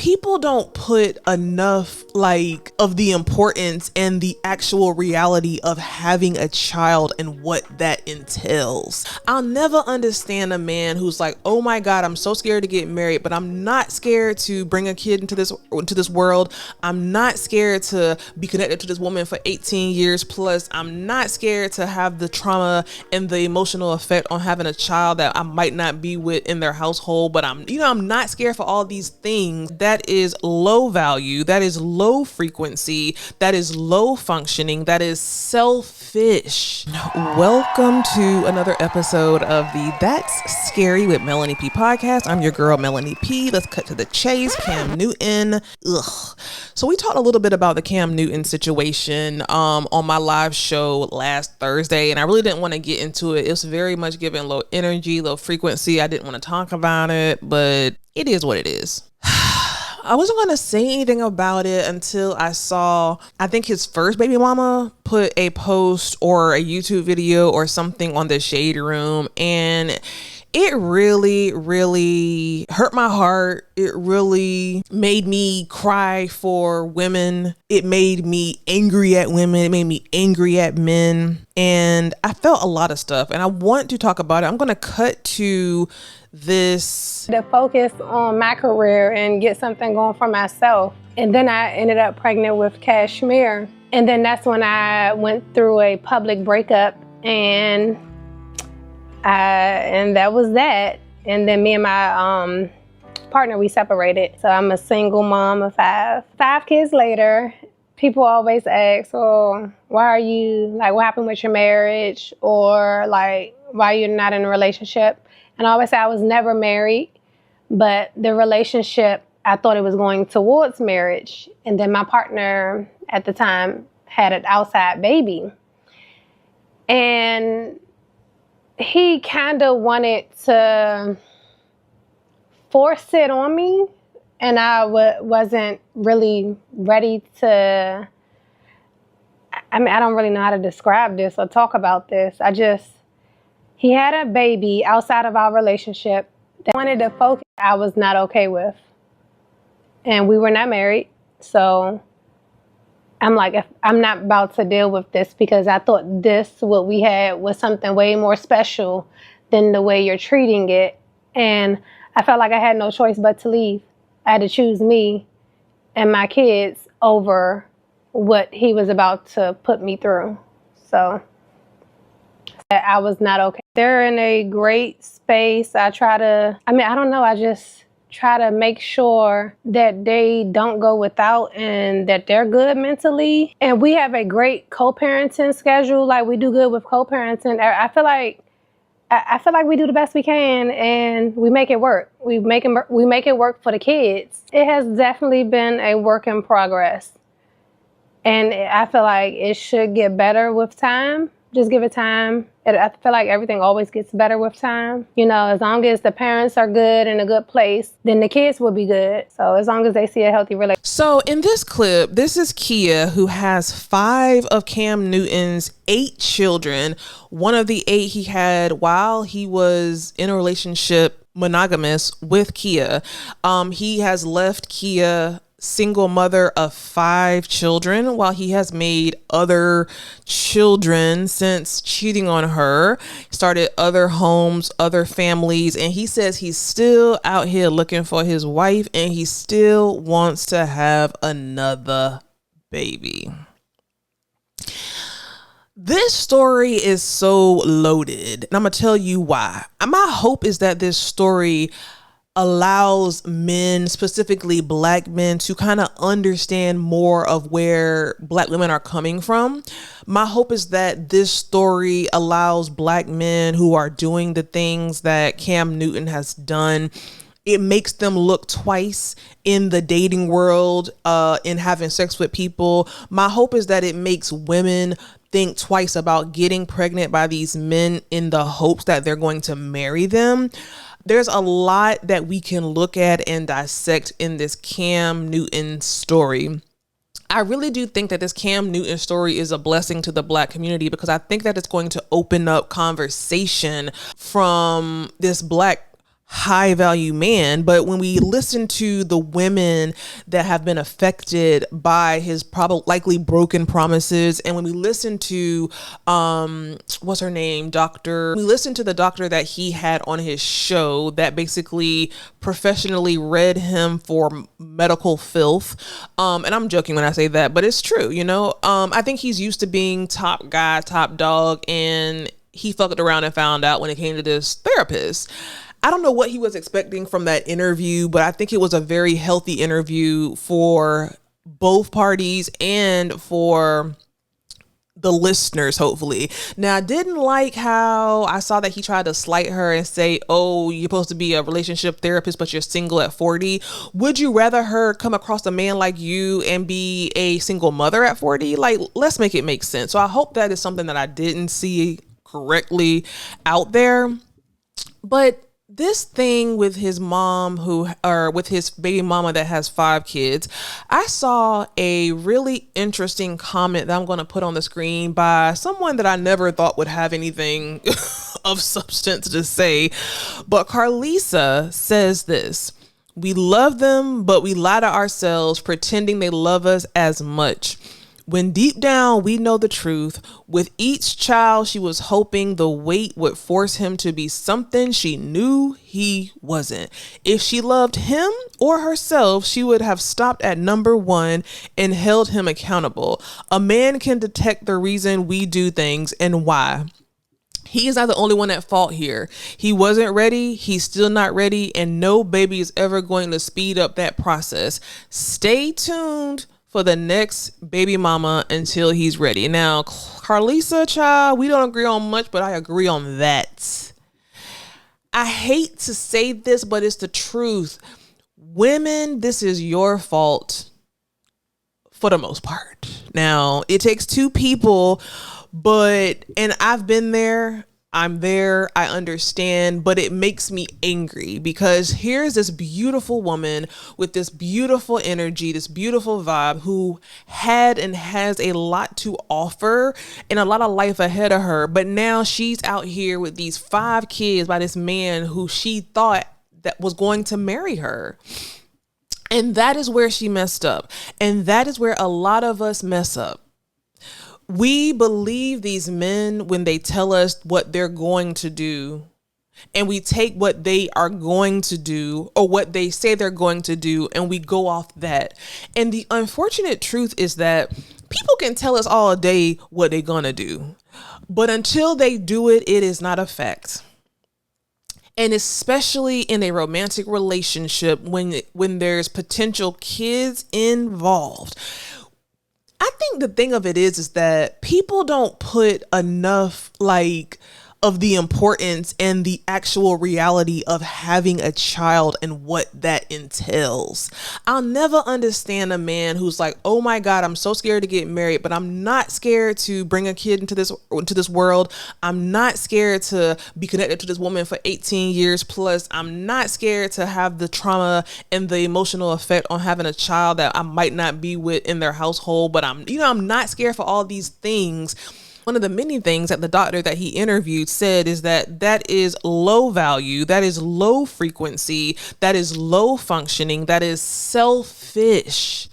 people don't put enough like of the importance and the actual reality of having a child and what that entails. I'll never understand a man who's like, oh my God, I'm so scared to get married, but I'm not scared to bring a kid into this world. I'm not scared to be connected to this woman for 18 years plus. I'm not scared to have the trauma and the emotional effect on having a child that I might not be with in their household, but I'm not scared for all these things. That is low value. That is low frequency. That is low functioning. That is selfish. Welcome to another episode of the That's Scary with Meloney P podcast. I'm your girl, Meloney P. Let's cut to the chase. Cam Newton. Ugh. So we talked a little bit about the Cam Newton situation on my live show last Thursday, and I really didn't want to get into it. It was very much giving low energy, low frequency. I didn't want to talk about it, but it is what it is. I wasn't going to say anything about it until I saw, I think his first baby mama put a post or a YouTube video or something on the Shade Room, and it really, really hurt my heart. It really made me cry for women. It made me angry at women. It made me angry at men. And I felt a lot of stuff, and I want to talk about it. I'm going to cut to this. To focus on my career and get something going for myself. And then I ended up pregnant with Kashmir. And then that's when I went through a public breakup, and that was that. And then me and my partner, we separated. So I'm a single mom of five. 5 kids later, people always ask, oh, why are you, like, what happened with your marriage? Or like, why you're not in a relationship? And I always say I was never married, but the relationship, I thought it was going towards marriage. And then my partner at the time had an outside baby. And he kind of wanted to force it on me. And I wasn't really ready to, I mean, I don't really know how to describe this or talk about this. He had a baby outside of our relationship that wanted to focus I was not okay with. And we were not married. So I'm like, I'm not about to deal with this, because I thought what we had was something way more special than the way you're treating it. And I felt like I had no choice but to leave. I had to choose me and my kids over what he was about to put me through. So I was not okay. They're in a great space. I just try to make sure that they don't go without and that they're good mentally. And we have a great co-parenting schedule. Like, we do good with co-parenting. I feel like we do the best we can, and we make it work. We make it work for the kids. It has definitely been a work in progress. And I feel like it should get better with time. Just give it time. I feel like everything always gets better with time. You know, as long as the parents are good in a good place, then the kids will be good. So as long as they see a healthy relationship. So in this clip, this is Kia, who has 5 of Cam Newton's 8 children. One of the 8 he had while he was in a relationship, monogamous, with Kia. He has left Kia single mother of 5 children, while he has made other children since cheating on her, started other homes, other families, and he says he's still out here looking for his wife, and he still wants to have another baby. This story is so loaded, and I'm gonna tell you why. My hope is that this story allows men, specifically Black men, to kind of understand more of where Black women are coming from. My hope is that this story allows Black men who are doing the things that Cam Newton has done. It makes them look twice in the dating world, in having sex with people. My hope is that it makes women think twice about getting pregnant by these men in the hopes that they're going to marry them. There's a lot that we can look at and dissect in this Cam Newton story. I really do think that this Cam Newton story is a blessing to the Black community, because I think that it's going to open up conversation from this Black high value man. But when we listen to the women that have been affected by his probably likely broken promises, and when we listen to what's her name, doctor, we listen to the doctor that he had on his show that basically professionally read him for medical filth, and I'm joking when I say that, but it's true, you know. I think he's used to being top guy, top dog, and he fucked around and found out when it came to this therapist. I don't know what he was expecting from that interview, but I think it was a very healthy interview for both parties and for the listeners, hopefully. Now, I didn't like how I saw that he tried to slight her and say, oh, you're supposed to be a relationship therapist, but you're single at 40. Would you rather her come across a man like you and be a single mother at 40? Like, let's make it make sense. So I hope that is something that I didn't see correctly out there. But this thing with his mom with his baby mama that has 5 kids, I saw a really interesting comment that I'm going to put on the screen by someone that I never thought would have anything of substance to say. But Carlisa says this: we love them, but we lie to ourselves pretending they love us as much, when deep down we know the truth. With each child, she was hoping the weight would force him to be something she knew he wasn't. If she loved him or herself, she would have stopped at number 1 and held him accountable. A man can detect the reason we do things and why. He is not the only one at fault here. He wasn't ready. He's still not ready. And no baby is ever going to speed up that process. Stay tuned for the next baby mama until he's ready. Now, Carlisa, child, we don't agree on much, but I agree on that. I hate to say this, but it's the truth. Women, this is your fault for the most part. Now, it takes 2 people, and I've been there. I'm there. I understand, but it makes me angry because here's this beautiful woman with this beautiful energy, this beautiful vibe, who had and has a lot to offer and a lot of life ahead of her. But now she's out here with these 5 kids by this man who she thought that was going to marry her. And that is where she messed up. And that is where a lot of us mess up. We believe these men when they tell us what they're going to do, and we take what they are going to do or what they say they're going to do, and we go off that. And the unfortunate truth is that people can tell us all day what they're going to do, but until they do it, it is not a fact. And especially in a romantic relationship, when there's potential kids involved, I think the thing of it is that people don't put enough of the importance and the actual reality of having a child and what that entails. I'll never understand a man who's like, oh my God, I'm so scared to get married, but I'm not scared to bring a kid into this world. I'm not scared to be connected to this woman for 18 years plus. I'm not scared to have the trauma and the emotional effect on having a child that I might not be with in their household, but I'm not scared for all these things. One of the many things that the doctor that he interviewed said is that is low value, that is low frequency, that is low functioning, that is selfish.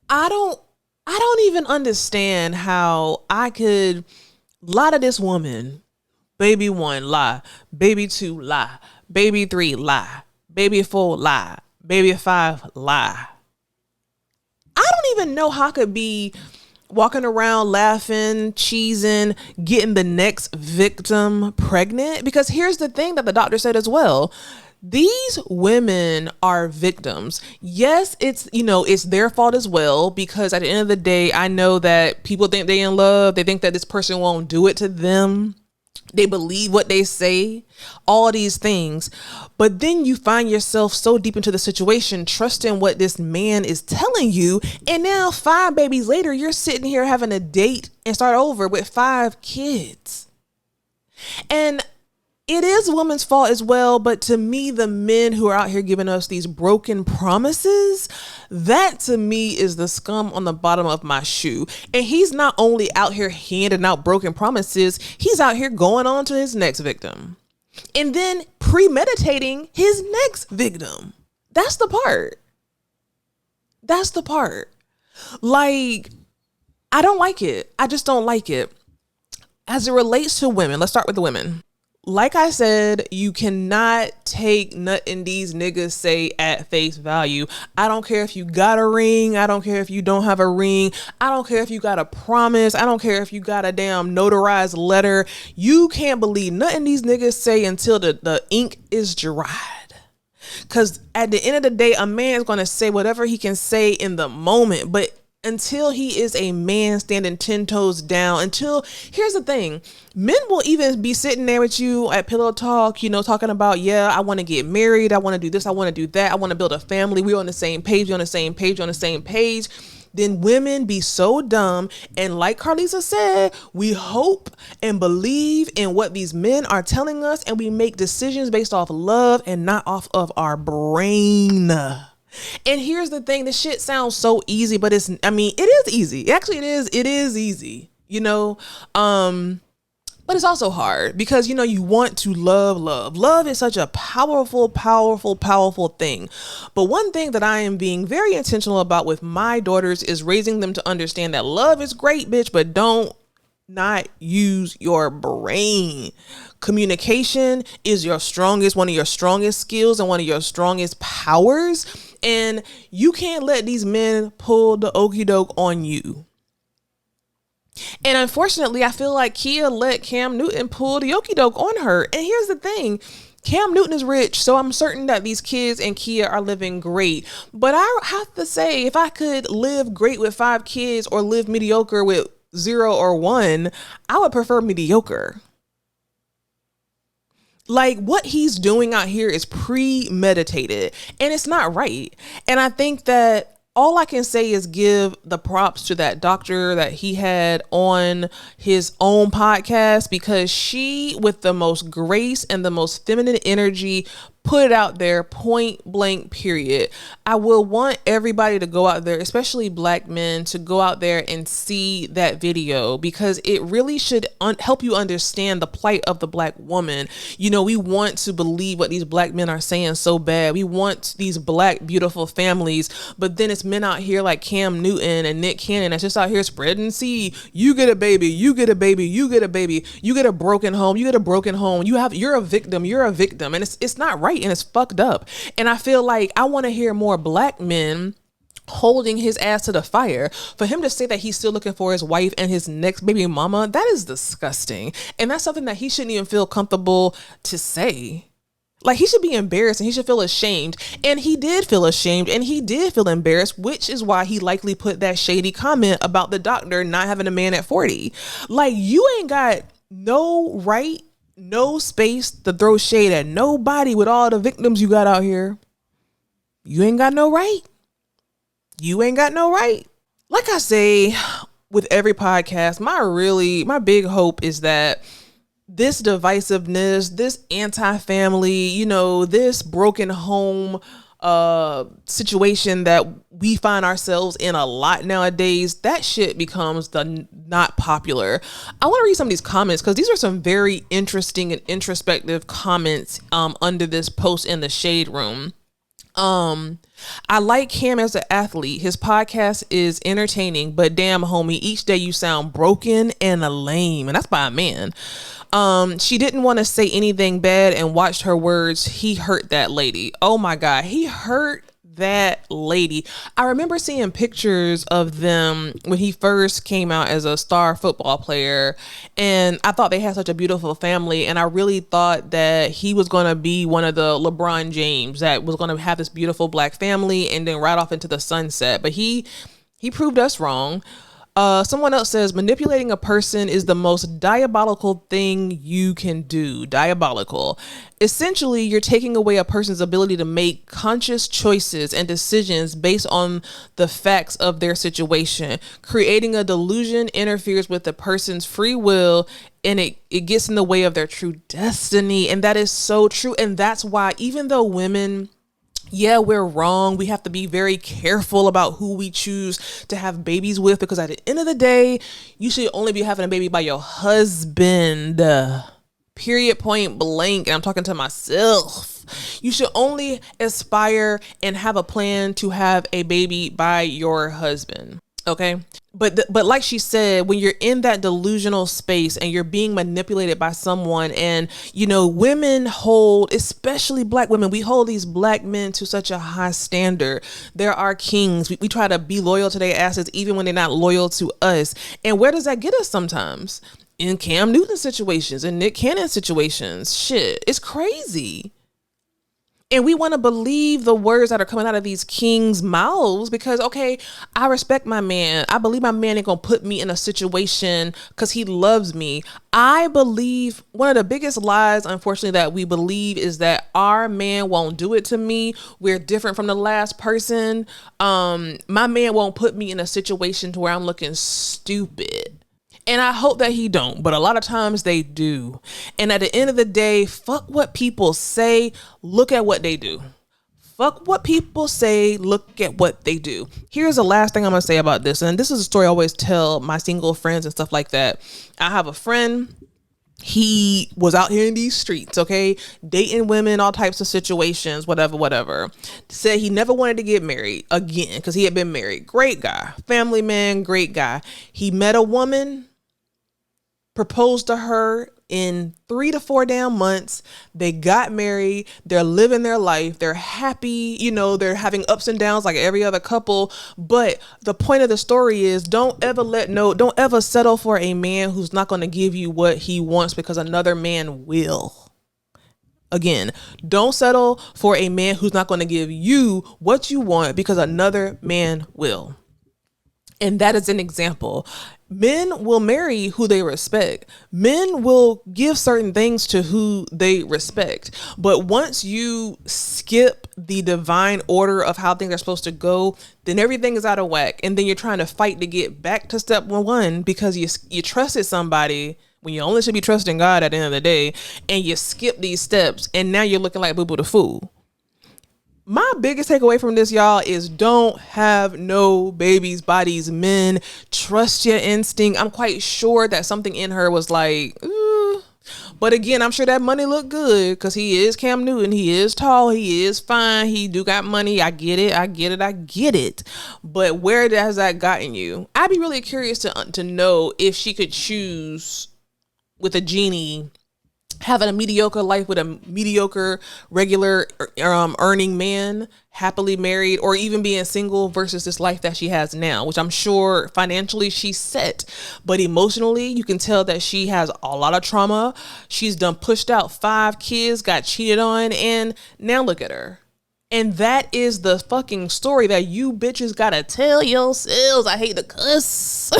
I don't even understand how I could lie to this woman. Baby 1, lie. Baby 2, lie. Baby 3, lie. Baby 4, lie. Baby 5, lie. I don't even know how I could be walking around laughing, cheesing, getting the next victim pregnant. Because here's the thing that the doctor said as well. These women are victims. Yes, it's their fault as well, because at the end of the day, I know that people think they in love. They think that this person won't do it to them. They believe what they say, all these things. But then you find yourself so deep into the situation, trusting what this man is telling you. And now 5 babies later, you're sitting here having a date and start over with 5 kids. And it is a woman's fault as well. But to me, the men who are out here giving us these broken promises, that to me is the scum on the bottom of my shoe. And he's not only out here handing out broken promises, he's out here going on to his next victim. and then premeditating his next victim. That's the part. That's the part. Like, I don't like it. I just don't like it. As it relates to women, let's start with the women. Like I said, you cannot take nothing these niggas say at face value. I don't care if you got a ring. I don't care if you don't have a ring. I don't care if you got a promise. I don't care if you got a damn notarized letter. You can't believe nothing these niggas say until the ink is dried. Because at the end of the day, a man is going to say whatever he can say in the moment. But until he is a man standing 10 toes down, here's the thing, men will even be sitting there with you at pillow talk, talking about, yeah, I want to get married. I want to do this. I want to do that. I want to build a family. We're on the same page. We're on the same page. On the same page. Then women be so dumb. And like Carlisa said, we hope and believe in what these men are telling us. And we make decisions based off love and not off of our brain. And here's the thing, this shit sounds so easy, but it is easy. Actually, it is easy, but it's also hard because, you want to love. Love is such a powerful, powerful, powerful thing. But one thing that I am being very intentional about with my daughters is raising them to understand that love is great, bitch, but don't not use your brain. Communication is one of your strongest skills and one of your strongest powers. And you can't let these men pull the okie doke on you. And unfortunately, I feel like Kia let Cam Newton pull the okie doke on her. And here's the thing. Cam Newton is rich, so I'm certain that these kids and Kia are living great. But I have to say, if I could live great with 5 kids or live mediocre with 0 or 1, I would prefer mediocre. Like, what he's doing out here is premeditated and it's not right. And I think that all I can say is give the props to that doctor that he had on his own podcast, because she, with the most grace and the most feminine energy, put it out there, point blank, period. I will want everybody to go out there, especially black men, to go out there and see that video, because it really should help you understand the plight of the black woman. We want to believe what these black men are saying so bad. We want these black, beautiful families, but then it's men out here like Cam Newton and Nick Cannon that's just out here spreading seed. You get a baby, you get a baby, you get a baby, you get a broken home, you get a broken home. You're a victim, and it's not right. And it's fucked up. And I feel like I want to hear more black men holding his ass to the fire. For him to say that he's still looking for his wife and his next baby mama, that is disgusting. And that's something that he shouldn't even feel comfortable to say. Like, he should be embarrassed and he should feel ashamed. And he did feel ashamed and he did feel embarrassed, which is why he likely put that shady comment about the doctor not having a man at 40. Like, you ain't got no right, no space to throw shade at nobody with all the victims you got out here. You ain't got no right. You ain't got no right. Like I say with every podcast, my big hope is that this divisiveness, this anti-family, this broken home situation that we find ourselves in a lot nowadays, that shit becomes the not popular. I want to read some of these comments because these are some very interesting and introspective comments under this post in the Shade Room. I like him as an athlete. His podcast is entertaining, but damn, homie, each day you sound broken and lame. And that's by a man. She didn't want to say anything bad and watched her words. He hurt that lady. Oh my God. He hurt that lady. I remember seeing pictures of them when he first came out as a star football player, and I thought they had such a beautiful family, and I really thought that he was going to be one of the LeBron James that was going to have this beautiful black family and then ride off into the sunset. But he proved us wrong. Someone else says, manipulating a person is the most diabolical thing you can do. Diabolical. Essentially, you're taking away a person's ability to make conscious choices and decisions based on the facts of their situation. Creating a delusion interferes with the person's free will, and it gets in the way of their true destiny. And that is so true. And that's why, even though women, yeah, we're wrong, we have to be very careful about who we choose to have babies with, because at the end of the day, you should only be having a baby by your husband. Period, point blank. And I'm talking to myself. You should only aspire and have a plan to have a baby by your husband. Okay. But like she said, when you're in that delusional space and you're being manipulated by someone, and, you know, women hold, especially black women, we hold these black men to such a high standard. They're our kings. We try to be loyal to their asses even when they're not loyal to us. And where does that get us sometimes? In Cam Newton situations and Nick Cannon situations. Shit, it's crazy. And we want to believe the words that are coming out of these kings' mouths because, okay, I respect my man. I believe my man ain't going to put me in a situation because he loves me. I believe one of the biggest lies, unfortunately, that we believe is that our man won't do it to me. We're different from the last person. My man won't put me in a situation to where I'm looking stupid. And I hope that he don't, but a lot of times they do. And at the end of the day, fuck what people say, look at what they do. Fuck what people say, look at what they do. Here's the last thing I'm gonna say about this. And this is a story I always tell my single friends and stuff like that. I have a friend, he was out here in these streets, okay, dating women, all types of situations, whatever. Said he never wanted to get married again because he had been married. Great guy, family man, great guy. He met a woman, proposed to her in 3 to 4 damn months. They got married. They're living their life. They're happy. You know, they're having ups and downs like every other couple. But the point of the story is don't ever settle for a man who's not going to give you what he wants because another man will. Again, don't settle for a man who's not going to give you what you want because another man will. And that is an example. Men will marry who they respect. Men will give certain things to who they respect. But once you skip the divine order of how things are supposed to go, then everything is out of whack. And then you're trying to fight to get back to step one because you trusted somebody when you only should be trusting God at the end of the day, and you skip these steps, and now you're looking like Boo Boo the Fool. My biggest takeaway from this, y'all, is don't have no babies by these men. Trust your instinct. I'm quite sure that something in her was like, ooh. But again, I'm sure that money looked good because he is Cam Newton. He is tall. He is fine. He do got money. I get it. But where has that gotten you? I'd be really curious to know if she could choose with a genie having a mediocre life with a mediocre, regular earning man, happily married, or even being single versus this life that she has now, which I'm sure financially she's set. But emotionally, you can tell that she has a lot of trauma. She's done pushed out 5 kids, got cheated on, and now look at her. And that is the fucking story that you bitches gotta tell yourselves. I hate the cuss,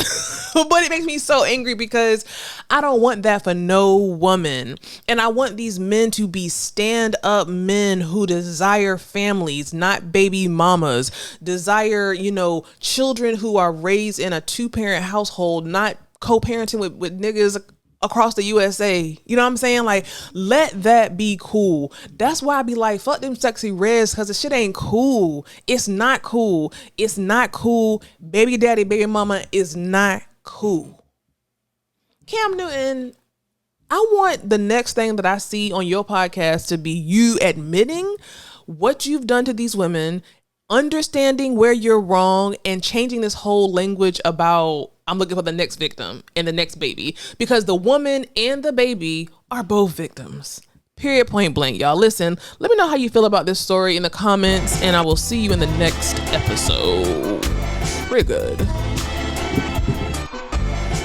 but it makes me so angry because I don't want that for no woman. And I want these men to be stand-up men who desire families, not baby mamas, desire, children who are raised in a 2-parent household, not co-parenting with niggas across the USA. You know what I'm saying? Like, let that be cool. That's why I be like, fuck them sexy reds, because the shit ain't cool. It's not cool. It's not cool. Baby daddy, baby mama is not cool. Cam Newton, I want the next thing that I see on your podcast to be you admitting what you've done to these women, understanding where you're wrong, and changing this whole language about I'm looking for the next victim and the next baby, because the woman and the baby are both victims. Period, point blank, y'all. Listen, let me know how you feel about this story in the comments, and I will see you in the next episode. We're good.